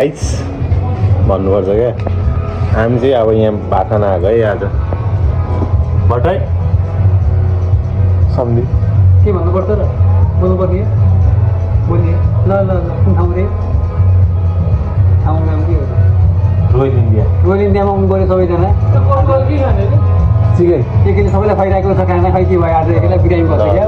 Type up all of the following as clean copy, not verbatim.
Ice भन्नुपर्छ क्या हामी चाहिँ अब यहाँ भात खान आएको है आज भट्टाइ सम्झि के भन्नुपर्छ र बोल्नुपर्ने बोल्ने ल ल ल कुन ठाउँ रे ठाउँ नाम के हो रोयल इन्डिया इन्डियामा आउनु पऱ्यो सबैजना चिकन एकैले सबैलाई खुवाइरहेको छ खाना खै के भयो आज एकैलाई बिरामी पर्छ क्या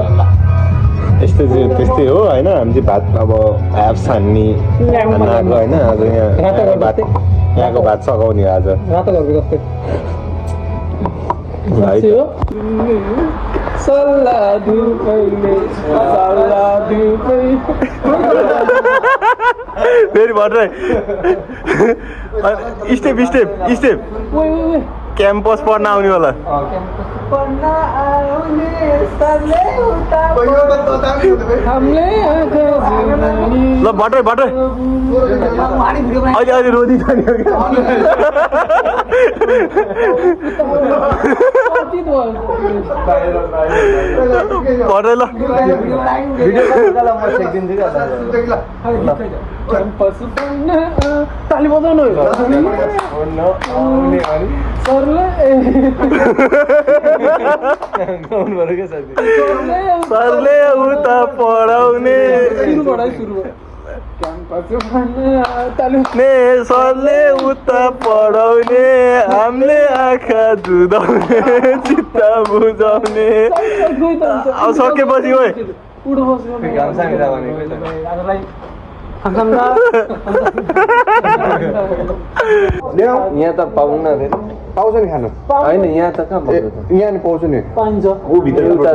यस्तै चाहिँ त्यस्तै हो होइन हामी चाहिँ भात अब एप्स छान्ने खान आएको होइन आज यहाँ भात यहाँको भात सघाउने आज रातो घरको जस्तै फेरि भट्टाइ स्टेप स्टेप स्टेप क्याम्पस पढ्न आउने होला ल भट्टाइ भट्टाइ अहिले अहिले रोदी जाने हो भट्टाइ ल ताली बजाउनु सरले उता पढाउने सरले उता पढाउने हामीले आँखा धुँदाउने चित्त बुझाउने अब सकेपछि हो यहाँ त पाउन फेरि पाउँछ नि खानु होइन यहाँ त कहाँ पाउँछ यहाँ नि पाउँछ नि पाइन्छ ऊ भित्र एउटा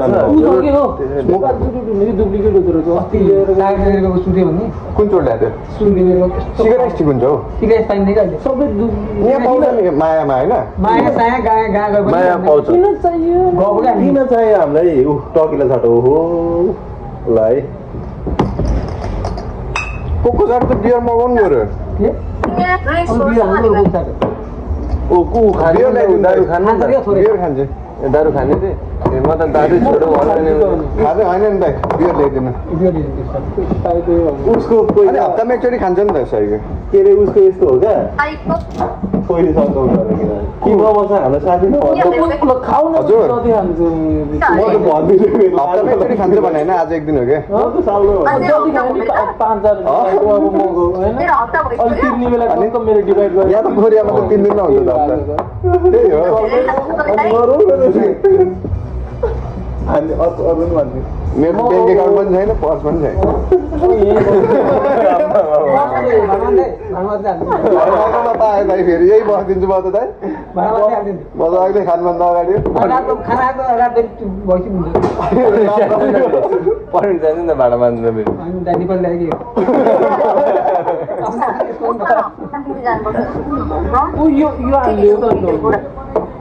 सुन्थ्यो भने कुन चोट ल्याएको थियो सिगरेट ठिक हुन्छ हौ सिगरेट पाइँदैन क्या अहिले सबै यहाँ पाउँछ नि मायामा होइन माया साया गाँ गाँ गयो माया पाउँछ किन चाहियो गएको क्या किन चाहियो हामीलाई ऊ टकिला छ ओहो ल है को जानु त बियर मगाउनु गयो ओ कु खाने दारु खानु बियर खान्छ दारु खाने थिएँ म त दारु छोडो खाँदै होइन नि भाइ बियर ल्याइदिनु उसको हप्तामा एकचोटि खान्छ नि त सही के अरे उसको यस्तो हो क्या पहिले कि नबस्छ हाम्रो साथी हप्तामा एकचोटि खान्छ भने होइन आज एक दिन हो क्या यहाँ त खोरियामा त 3 दिनमा हुन्छ त हप्ता त्यही हो मेरो ब्याङ्क एकाउन्ट पनि छैन पर्स पनि छैन आयो दाइ फेरि यही बसिदिन्छु म त दाइ मजाले खानुभन्दा अगाडि पढ्नु जान्छ नि त भाडा मान्नु फेरि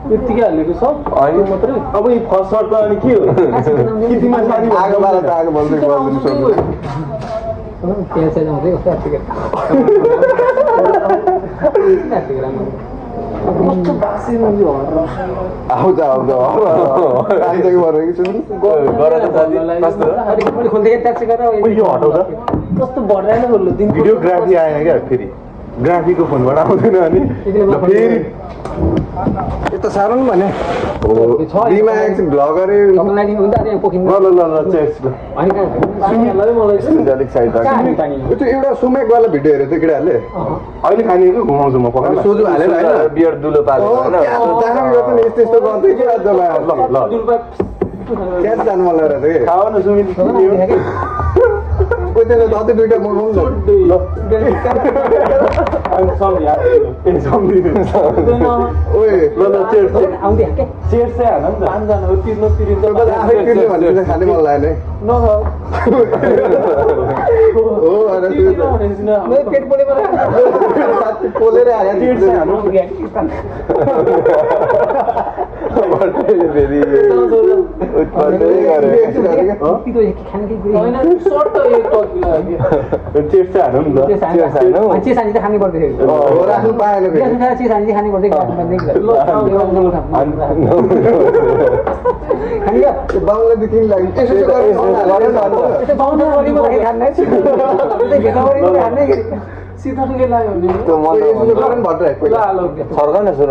यत्तिकै हालेको सब होइन मात्रै अब यो फर्स्ट सर्ट अनि के हो कितिमा साथी आगो बाला त आगो बल्दै आउँछ आउँछ कस्तो भर्दैन बोल्नु भिडियोग्राफी आएन क्या फेरि ग्राफीको फोनबाट आउँदैन अनि फेरि यस्तो साह्रो नि भने बिमा एकछिन भ्लगर अलिक साइड त्यो एउटा सुमेकवाला भिडियो हेरेको थियो केटाहरूले अहिले खानेको घुमाउँछु म पकाएर सोझो हालेर होइन बियर दुलो पालेको यस्तो यस्तो गर्थ्यो कि क्यास जानु मन लागेको थियो खाऊ न सुमित अझै दुइटा मगाउनु खाने मन लाग्यो पोलेर खाने पर्छ बाउलादेखि सिधङ्गे लाग्यो भने त्यो मन छर्क न सुन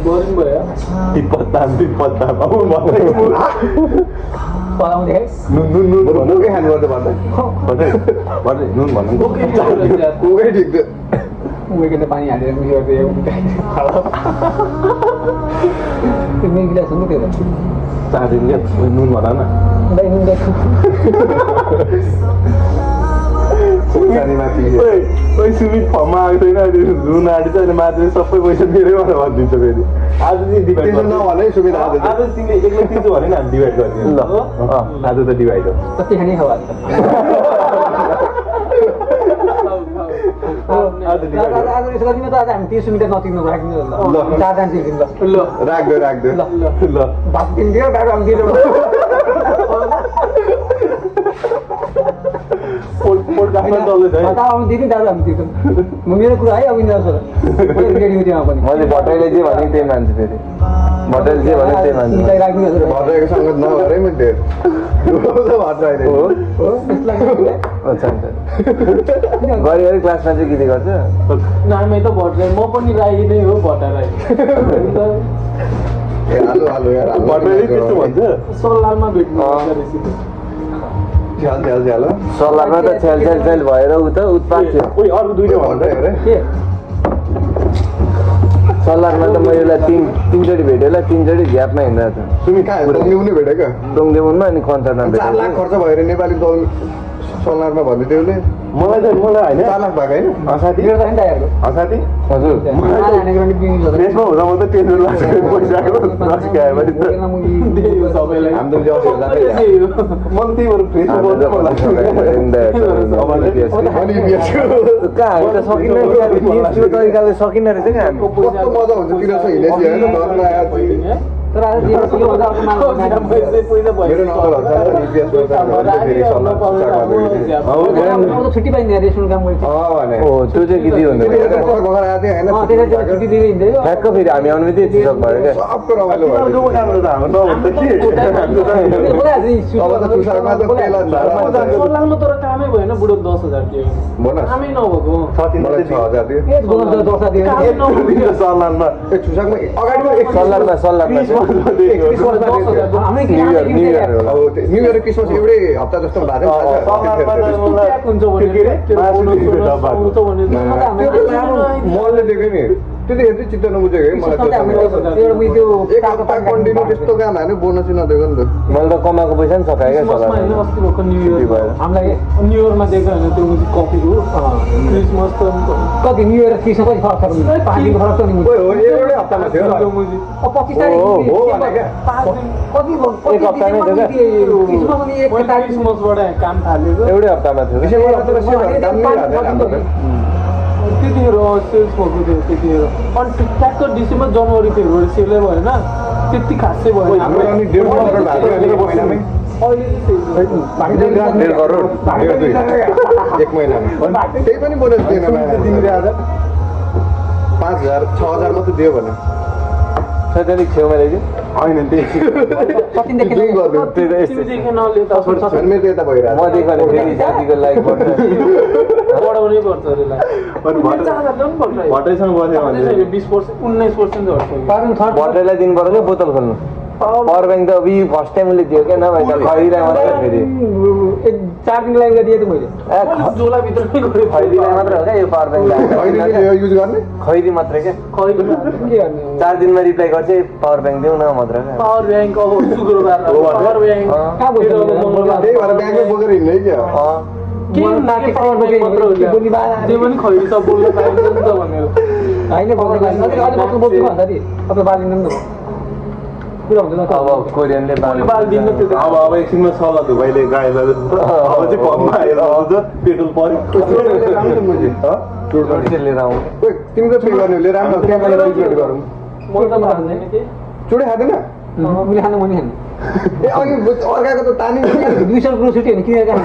बोरिङ भयो पलाउँदै उमेको त पानी हालेर मिक्स गरिदियो त्यो मेन गिलास हो नि त्यो नुन भन न सुमित फर्ममा आएको छैन अहिले नुन आँटी छ अहिले माथि सबै पैसा मेरै भनेर भनिदिन्छ फेरि आज चाहिँ डिभाइड नभने सुमित आज तिमीले एक्लै तिर्छु भने हामी डिभाइड गरिदिनु ल आज त डिभाइड हो कति खाने खाऊ आज यसो गरिदिनु त आज हामी 30 मिटर नतिर्नु राख्दिनु ल 4 जान्छ दिनु ल राख्दो ल भात किनिदियो दाडु हामी दिनु मेरो कुरा है अब मैले भट्टराईले जे भने त्यही मान्छु फेरि भट्टराईले जे भने त्यही मान्छु भट्टराईको सङ्गत नगरे मैले गरी क्लासमा चाहिँ के गर्छ नामै त भट्टराई म पनि राई नै हो भट्टराई भट्टराईले त्यस्तो भन्छ सल्लाहमा भेट्नु सल्लाहमा त छेल भएर उ त उत्पात थियो अर्को दुईटा भन्छ सल्लाहमा त मैले तिनचोटि भेटेँ ल तिनचोटि ग्यापमा हिँड्दा छ सुमी कहाँ भेटेको डोङदेमुनमा अनि कन्सर्टमा 4 भेटेँ लाख खर्च भयो अरे नेपाली सल्लाहमा भन्दै थियो उसले मलाई होइन 4 लाख भएको होइन साथी साथी हजुर त्यसमा हुँदा म त टेन्सन लाग्छ पैसाको मलाई त्यही भएर फ्रेसमा तरिकाले सकिन्न रहेछ क्या हामी कस्तो मजा हुन्छ तिनीहरूसँग हिँडेपछि होइन घरमा मेरो नम्बरहरू छुट्टी पाइने रेस्टुरेन्ट काम गर्छ त्यो चाहिँ गिदी हुँदैन ठ्याक्क फेरि हामी आउनु त्यही चिसक भयो क्या सबको रमाइलो तर कामै भएन बुढो 10,000 दियो कामै नभएको न्यू इयर क्रिसमस एउटै हप्ता जस्तो भएको मलले दिएको नि त्यतिखेर चाहिँ चित्त नबुझेको है मलाई एक हप्ता कन्टिन्यू त्यस्तो काम हाल्यो बोनसै नदिएको नि त मैले त कमाएको पैसा नि सकाएँ क्या हामीलाई न्यु इयरमा दिएको होइन त्यो कफीको क्रिसमस त कति न्यु इयर क्रिसमस कति फरक छ 5 दिन फरक छ नि एउटै हप्तामा थियो 25 तारिक एक हप्ता नै थियो क्रिसमसबाट काम थालेको एउटै हप्तामा थियो त्यतिखेर सेल्स भएको थियो त्यतिखेर अनि ट्याक्क डिसेम्बर जनवरी फेब्रुअरी सेलै भएन त्यति खासै भयो एक महिनामा त्यही पनि बोनस दिएन 5,000 6,000 मात्रै दियो भने सैद्धान्तिक छेउमा ल्याइदियो होइन मेरो त यता भइरहेको म दिएको भने फेरि साथीको लागि बढाउनै पर्छ भट्टराईसँग बस्यो भने 20% 19% भट्टराईलाई दिनु पर्यो क्या बोतल खोल्नु पावर ब्याङ्क त अब फर्स्ट टाइम उसले दियो क्या नभए त खैरीलाई मात्रै फेरि 4 दिन लागि दिए त मैले झोलाभित्र खैरीलाई मात्र हो क्या यो पावर ब्याङ्क युज गर्ने खैरी मात्रै क्या 4 दिनमा रिप्लाई गर्छ पावर ब्याङ्क देऊ न मात्र क्या पावर ब्याङ्क अब शुक्रबार पावर ब्याङ्क कहाँ त्यही भएर ब्याङ्कमै बोकेर हिँड्ने क्या जे पनि खैरी सब बोल्न पाइन्छ नि त भनेर होइन अब कोरियनले अब एकछिनमा सल्लाह धुबाइले गाएला अब चाहिँ फर्ममा आएर पेट्रोल पर्यो लिएर आउँ तिमी त पे गर्ने लिएर राम्रो क्यामेरा रिप्लेट गरौँ म त मान्दैन के चुडे खाँदैन उसले खानु मैले खानु ए अघि अर्काको त तानी 200 रुपियाँ छुट्यो भने किनेर खानु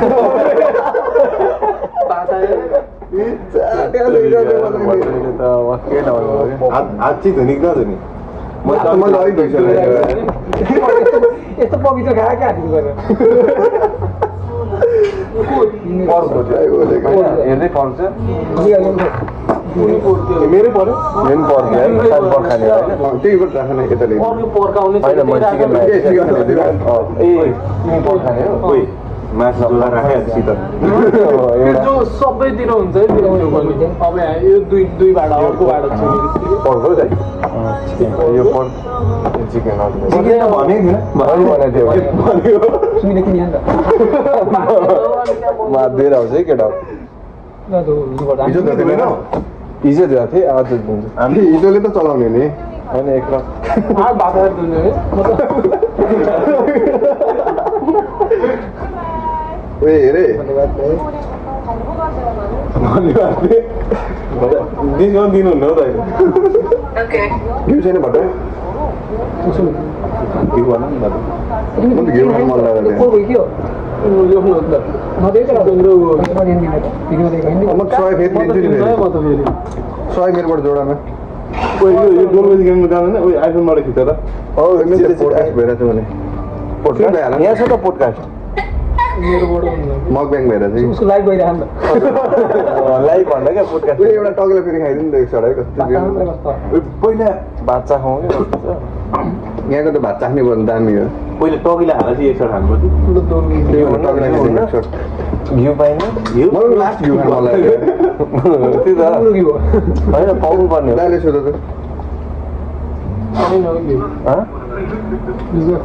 हात चाहिँ धुनी कि नधुनी मैले अलिक यस्तो पवित्र खायो क्या हात गरेर हेर्दै पाउँछ मेरै पर्यो मेन पर्छ खाने त्यही गर्छ राख्न यता ल्याइ होइन म चिकन खाने हो ओइ मासु जोला राखेँ शीतल जो सबैतिर हुन्छ है त्यो पनि अब यहाँ यो दुई भाडा अर्को भाडा छ पर्क हो है यो पर्क चिकन चिकन भनेको थिएन भनेको थियो सुमिले किने नि त दिएर आउँछ है केटा हिजो त थिएन हिजो दिएको थिएँ आज दिन्छ हामी हिजोले त चलाउने नि होइन एक लाख भाषा दुन्ने है ओए हेरे डिस्काउन्ट दिनुहुन्न हो त घिउ छैन भट्ट के भन न म त घिउ खानु मन लाग्यो को के हो यो हो त नदिए त म 100 फेरि दिन्छु नि फेरि म त फेरि 100 मेरोबाट जोडामा यो गोलबजी गेममा जाँदैन उयो आइफोनबाट खिचेर पोडकास्ट भइरहेछ भने पोडकास्ट यहाँ छ त पोडकास्ट मेरोबाट हुन्छ मकब्याङ भएर चाहिँ उसको लाइभ भइरहेको नि लाइभ भन्दा क्या पोडकास्ट उयो एउटा टगले फेरि खाइदिनु नि त एक सडै कस्तो त पहिला बाच्चा खाउँ कि यहाँको त भात चाख्ने भयो भने दामी हो पहिला टकीलाई हालेर चाहिँ एक सट हाल्नुपर्छ त्यही भएर टगले खाइदिनु एक सट घिउ पाइने मलाई लास्ट घिउ खानु मन लाग्यो त्यही त होइन पाउनु पर्ने हो दाइले सोध त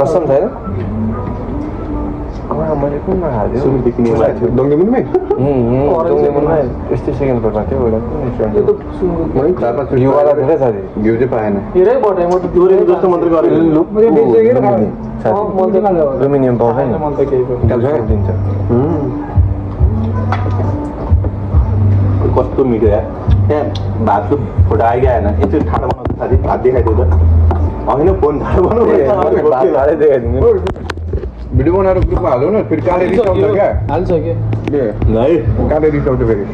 कसम छैन मैले कुनमा खाँदै सुरुदेखि नै भएको थियो दङ्गेमुनमै यस्तै सेकेन्ड फ्लोरमा थियो यो त सुनको मैले 4-5 घिउवाला धेरै छ घिउ चाहिँ पाएन हेरै बटाइ म त दोहोरेको जस्तो मात्रै गरेको मैले बिर्सेको एल्युमिनियम पाउँछ नि मन त केही पनि दिन्छ कस्तो मिठो यार त्यहाँ भातको फोटो आइगयो होइन एकचोटि ठाडो बनाउँछ साथी भात देखाइदियो त होइन फोन ठाडो बनाउँछ देखाइदिनु भिडियो बनाएर ग्रुपमा हाल्नु न फेरि काले रिसाउँछ क्या हाल्छ के ए है काले रिसाउँछ फेरि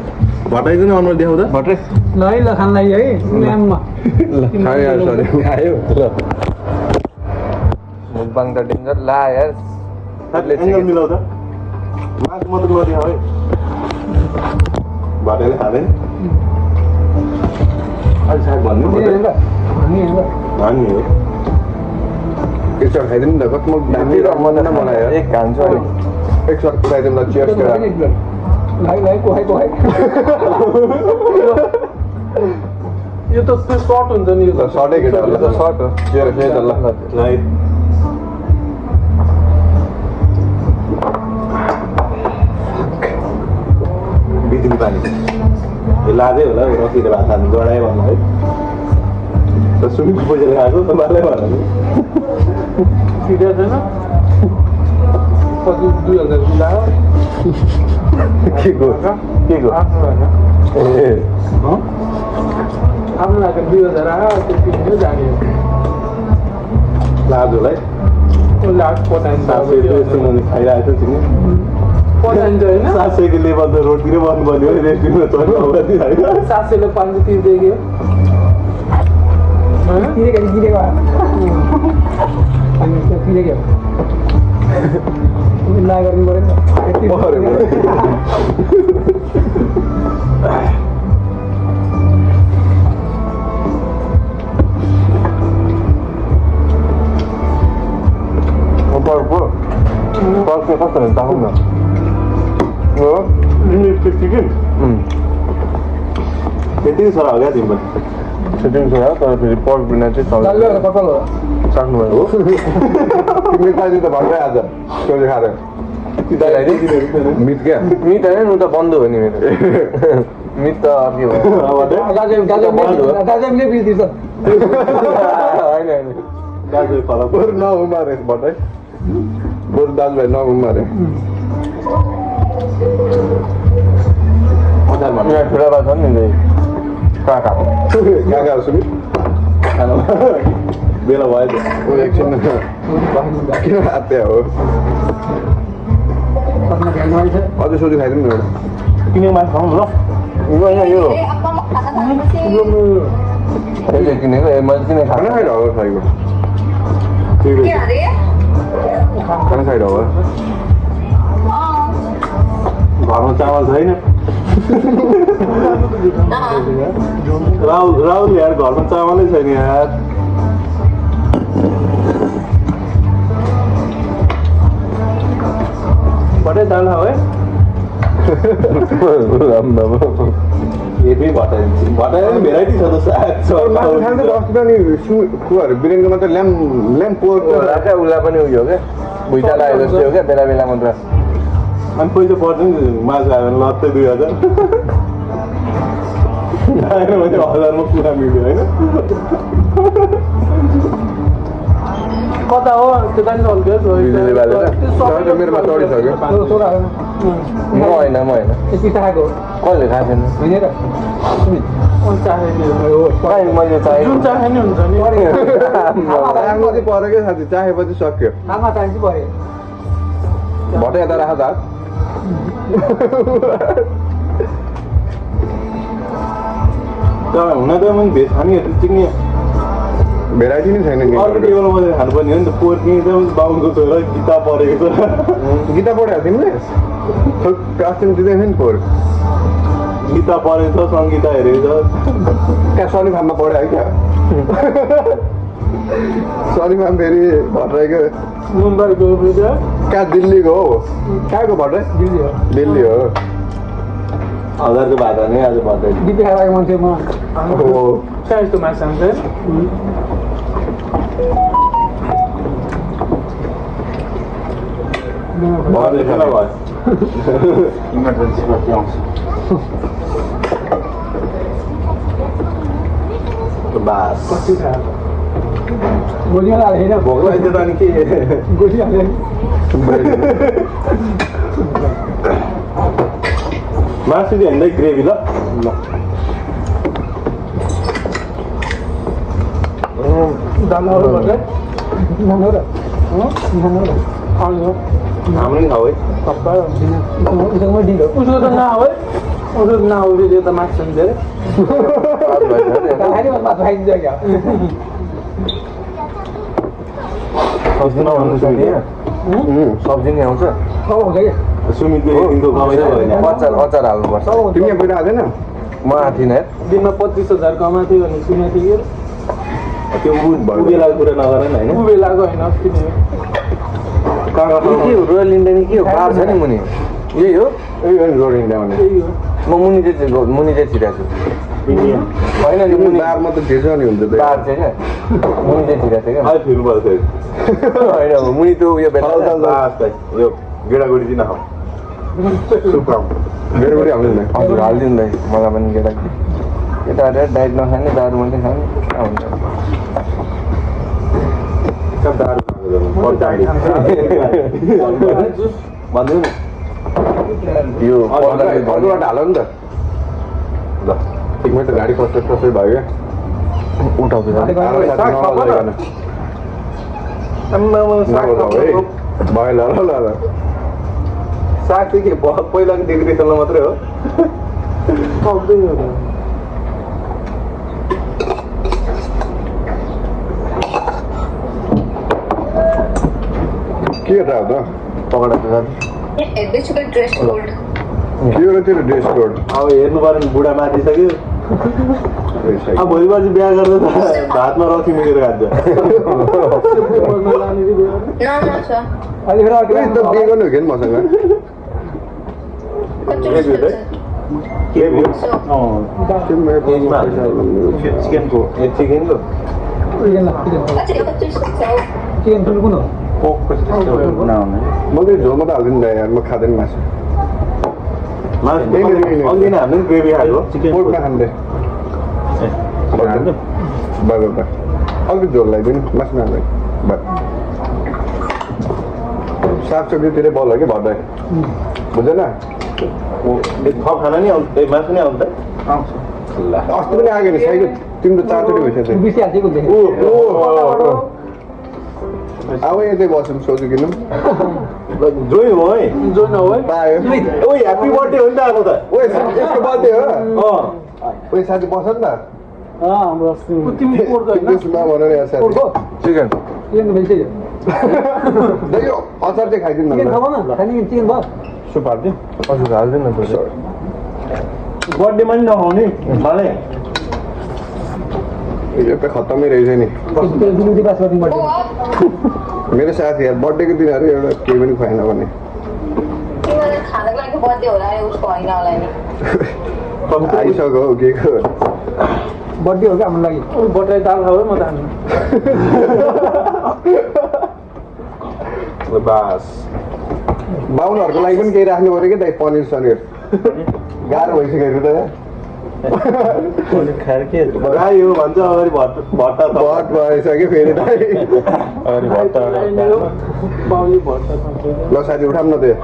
भटाइदिनु अनुहार देखाउँदा भट्रै ल है ल खानलाई है म्याममा आयो ल मुखबाङ त डेन्जर ला यार एङ्गल मिलाउँदा मासु मात्रै नदेखाऊ है भटाइले खाँदैन अहिले साग भन्नु हामी हो एक सट खाइदिनु न कस्तो दामी बनायो एक खान्छु अनि एक सट खाइदिनु ल चियर्स गरेर यो त त्यो सर्ट हुन्छ नि यो त सटै केटा ल त सर्ट हो चियर्स है त ल लाइट बिजुली पानी यो लाजै होला रसीले भात खानु गडायो भन्नु है त सुमित पैसाले खाएको त बालै भन्नु फिटेको छैन कति 2000 मिलायो के को आफ्नो होइन ए आफ्नो लाग्यो 2000 आयो त्यो किन्यो जाने लाज होला है लाख पठाइन्छ अब 700 खाइरहेको छ तिमी पठाइन्छ होइन 700 को लेबर त रोडतिरै बस्नु पर्ने हो रेस्टुरेन्टमा चढ्नु होला नि होइन 700 ले 500 तिर्दियो ला गर्नु पऱ्यो पर्क कस्तो हुन्छ ताखौँ न हो लिमिट चिकन त्यति छ होला तिमी पनि सेटिङ छ तर फेरि पर्क बिना चाहिँ सक्नु भयो हो तिमीले खाइदिनु त भन्दै आज सोझे खाएर मिट क्या मिट होइन नु त बन्द हो नि मेरो मिट त अर्कै भयो दाजुले बिर्सिन्छ होइन होइन दाजु फरक बरु नहुमा रे भट्टै बरु दाजुभाइ नहुमा रे यहाँ ठुला बा छन् नि काका कहाँ गएको सुमित बेला भयो त ओ एकछिन किन हात्या हो सपना ध्यान आउँछ अझै सोझो खाइदिउँ न एउटा किनेको मासु खाउँ ल यो यसले किनेको मैले किने खाना खाइरह हो खाइको खाना खाइरह हो घरमा चामल छैन राहुल यार घरमा चामलै छैन यार भटे दाल है यति भटाइ भेराइटी छ त साग मासु खान्छ त अस्ति पनि खुवाहरू बिरेनको मात्र ल्याम्प पोर्क उसलाई पनि उयो हो क्या भुइँचा लागेको जस्तै हो क्या बेला बेला मात्र अनि पैसा पर्छ नि मासु आयो भने लत्तै 2000 आएन भने 1000मा कुरा मिल्यो होइन कता हो त्यो दानी चल्थ्यो बिजुली बालेर मेरोमा चढिसक्यो सोरा म होइन यति खाएको कहिले खाएको छैन होइन र कहीँ मैले चाहेँ जुन चाहे नि हुन्छ नि चाख्नु चाहिँ पऱ्यो क्या साथी चाहेपछि सक्यो आमा चाहिन्छ पऱ्यो भटे यता राख त तर हुन त मैले भेज खानेहरू चिक्ने भेराइटी नै छैन नि अर्को टेबलमा खानुपर्ने हो नि त पोर्क एकदम बाहुनको छोरा गीता परेको छ गीता पढ्यो तिमीले अस्ति दिँदैन नि फोर गीता परेको छ सङ्गीता हेरेको छ कहाँ शनिफाममा पढ्यो है क्या शनिफाम फेरि भट्टराईको मुम्बईको कहाँ दिल्लीको हो कहाँको भट्टराई दिल्ली हो 1000को भात हाने आज भट्टराई बिपी खाएको मान्छे म हो यस्तो मासु खान्छ भयो इमर्जेन्सीमा के आउँछ बास गोली हालेन भोक लाग्यो त अनि के गोली हालेन मासु चाहिँ हेर्दै ग्रेभी ल दालहरू भटे नानो र आउँछ हाम्रो नि खाऊ है सबै उसकोमा ढिलो उसको त नआऊ है उसको त नआऊ यो त मासु छ नि धेरै खाने मासु खाइदिन्छ क्या सब्जी नआउँछ सब्जी नै आउँछ सब हुन्छ क्या सुमितको एक दिनको कमाइ त भयो नि अचार हाल्नुपर्छ तिमी यहाँ पहिला आएको थिएन म आएको थिइनँ दिनमा 25,000 कमाएको थियो भने सुनेको थियो त्यो उबेलाको कुरा नगर न होइन ऊ बेलाको होइन अस्ति नै के हो रोयल इन्डियन के हो बार छ नि मुनि यही हो यही हो नि रोड इन्डिया भने त्यही हो म मुनि चाहिँ छिराएको छु होइन नि मुनि बारमा त ढिर्छ नि हुन्छ बार चाहिँ क्या मुनि चाहिँ छिराएको थियो अहिले फेरि पर्छ क्या होइन मुनि त्यो उयो बेला यो गेडागुडी चाहिँ नखाऊ सुप मेरो पनि हाल्नु नि हजुर हालिदिनु भाइ मलाई पनि केटा केटाहरू डाइट नखाने दारू मात्रै खाने हुन्छ भन्दै नि यो अर्कोबाट हाल नि त ल ठिकमै त गाडी कसै भयो क्या उठाउँछु साग भयो ल साग चाहिँ के पहिलाको डेकोरेसनमा मात्रै हो सक्दै हो के हो त पकडा त Which will dress code? के हो र तेरो ड्रेस कोड अब हेर्नु पर्यो नि बुढा माथिसक्यो अब भोलि पर्सि बिहा गर्दा त भातमा रक्सी मिलेर खान्छ No, no, sir. अहिले फेरि अर्को त बिहे गर्नु हो कि मसँग What's your Maybe, response? right? के भयो So, चिकनको चिकनको chicken actually, what's your response? Chicken full कुन हो पोकको चाहिँ त्यस्तो बनाउने म चाहिँ झोलमा त हाल्दिनँ नि यार म खाँदैन मासु अघि नै हामीले ग्रेभी खाएको पोर्कमा खाँदै भयो अलिकति झोल लगाइदिनु मासु नहाल्दै भयो सागसब्जीतिरै बल हो कि भट्टराई बुझेन थप खाना नि मासु नै आउँछ आउँछ ल अस्ति पनि आएको नि साइकल तिम्रो 4 चोटि भइसक्यो बिर्सिहाल्थ्यो कुन चाहिँ अब यहाँ चाहिँ बसौँ सोचु किनौँ जोइन हो है जोइन हो है पायो ओइ ह्याप्पी बर्थडे हो नि त अब त ओए यसको बर्थडे हो अँ ओए साथी बस न त हाम्रो अस्ति तिमी कोर्को होइन त्यसो नभन नि यार साथी चिकन चिकन भेजिटेरियन यो अचार चाहिँ खाइदिनु चिकन न खाऊ न खाने कि चिकन भयो सुप हाल्दिउँ हजुर हाल्दिउँ न बर्थडेमा नि नखाउने मलाई यो त खत्तमै रहेछ नि दिनु पास गर्नु पर्छ मेरो साथी यार बर्थडेको दिनहरू एउटा केही पनि खुवाएन भने तिमीलाई खानको लागि बर्थडे होला उसको होइन होला नि आइसक्यो हौ के को बर्थडे हो क्या हाम्रो लागि बटाई दाल खाऊ है म त खान्छु बास बाहुनहरूको लागि पनि केही राख्नु पऱ्यो कि दाइ पनिर सनिर गाह्रो भइसक्यो त गाई हो भन्छ अगाडि भट्टा बट भइसक्यो फेरि दाइ अगाडि भट्टा बाउले भट्टा खान्छ ल साथी उठाउँ न त्यो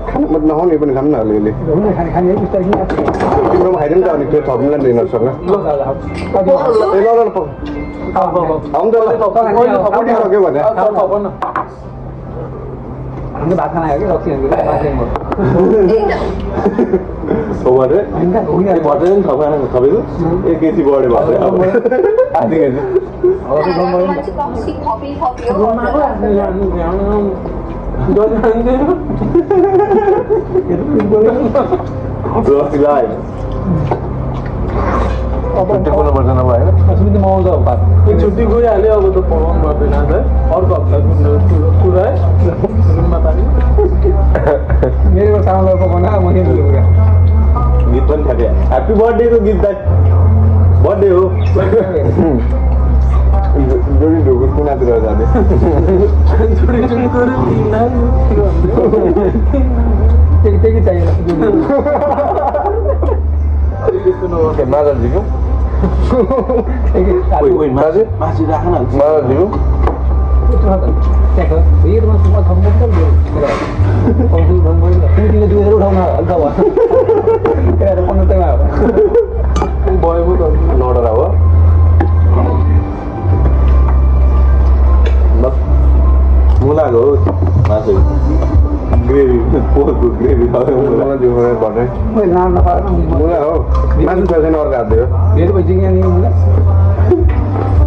खानु म नखाउने पनि खाऊँ न अलिअलि हुने खाने खाने बिस्तारै तिम्रोमा खाइदिनु त अनि फेरि थप्नुलाई डिनरसँग ए ल ल आउनु त ल सक्यो भने हाम्रो भात खाना आयो कि रक्सीहरूको भट्टा पनि थपेको 1 केजी बढ्यो भने आधी केजी मान्छे कफी थपियो रक्सी लायो छुट्टी खोल्नुपर्छ नभए होइन सुविधा मगाउँछ भात छुट्टी गइहाल्यो अब त पकाउनु पर्दैन है अर्को हप्ता कुरा है रुममा पानी मेरो सामान पकाउन म नि पुरा गीत पनि थाक्यो ह्याप्पी बर्थडेको गीत दाइ बर्थडे हो जोडी ढुकुर कुनातिर जाने त्यही चाहियो मादलजीको मासु राख न मादलजीको नडरा हो मुलाको हो मासु ग्रेभी पोरको ग्रेभी मुला हो मासु छ छैन अर्को हात दियो धेरै भइसक्यो यहाँनिर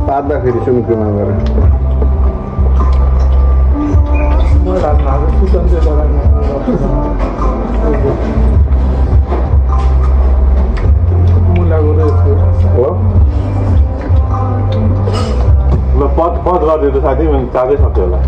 पात्दाखेरि सुमित्रमा गएर हो ल पद गरिदिनु साथी चाँदै सक्यो होला